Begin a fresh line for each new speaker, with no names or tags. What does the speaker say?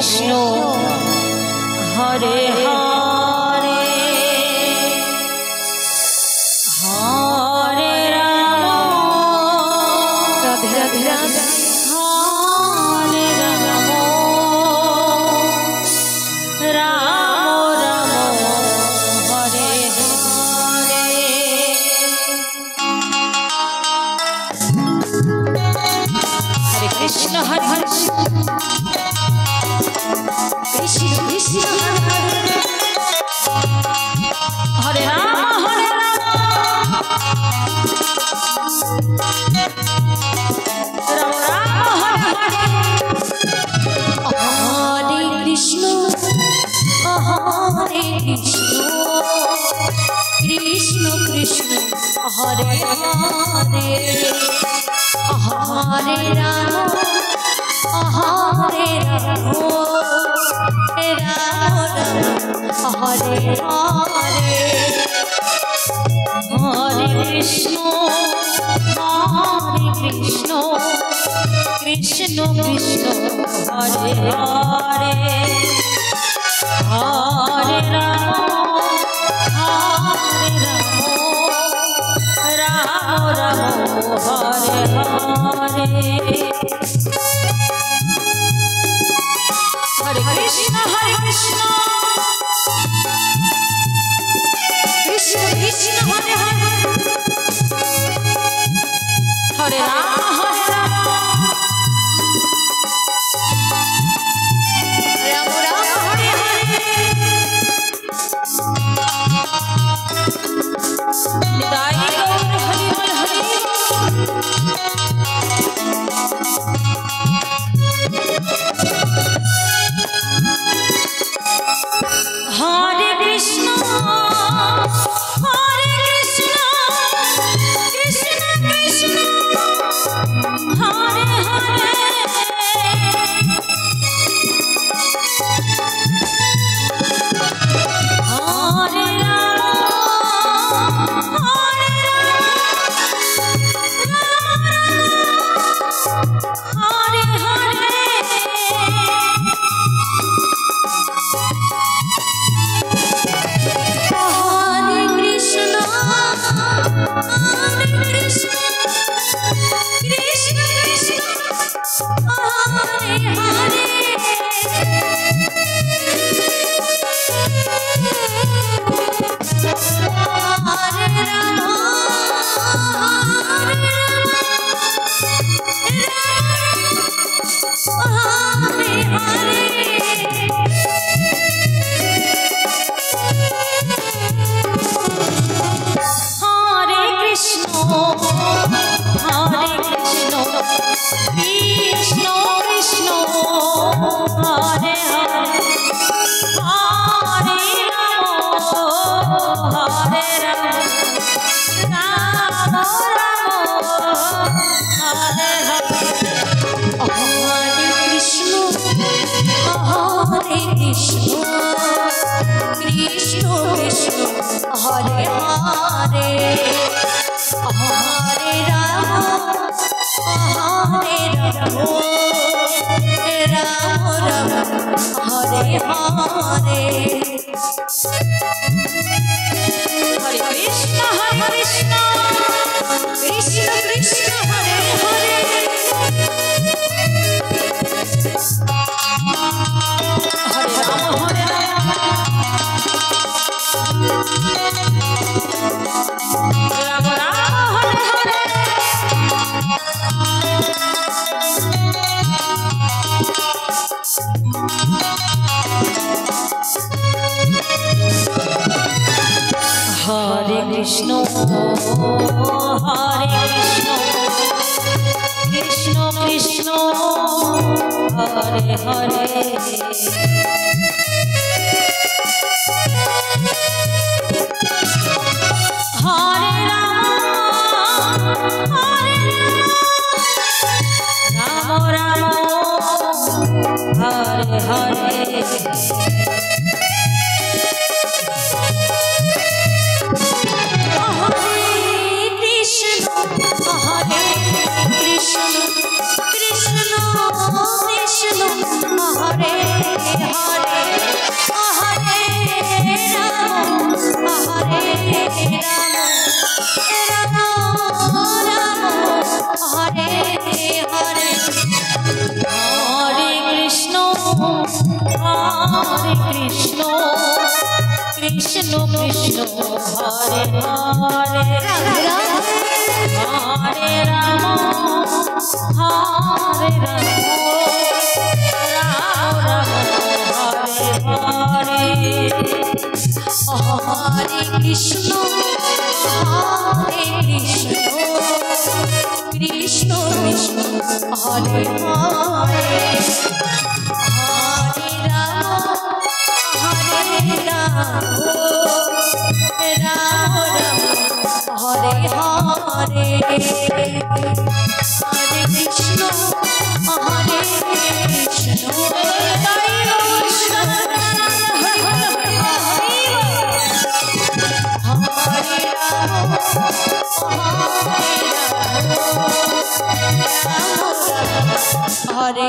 Krishna Hare Hare Hare Ram Radhe Radhe Radhe Hare Ram Ram Ram Hare Hare Hare Krishna Krishna Krishna Hare Ram Ram Ram Hare Hare Krishna Krishna Krishna Hare Hare Hare Ram Hare Ram Hare Hare Hare Krishna Krishna Krishna Hare Hare Hare Ram Ram Ram Hare Hare Hare Krishna Krishna Krishna Hare Hare Hare Ram Ram Ram Hare Hare Nitai Gaur Hari Hari Hare Krishna Krishna Krishna Hare Hare Hare Ram Hare Hare Krishna Krishna Hare Hare Hare Ram Hare Hare Krishna Krishna Hare Hare Hare Ram Ram Hare Hare Hare Krishna Krishna Krishna Hare Hare Hare Ram Ram Ram Hare Hare Hare Krishna Krishna Krishna Hare Hare Hare Ram Ram Ram Hare Hare Hare Krishna Krishna Krishna Hare Hare Hare Ram Ram Hare Hare Krishna Krishna Hare Hare Krishna Krishna Krishna Hare Hare Hare Ram Hare Ram Ram Ram Hare Hare Hare Krishna Krishna Krishna Hare Hare Hare Ram Ram Ram Hare Hare Hare Krishna Hare Krishna Hare Hare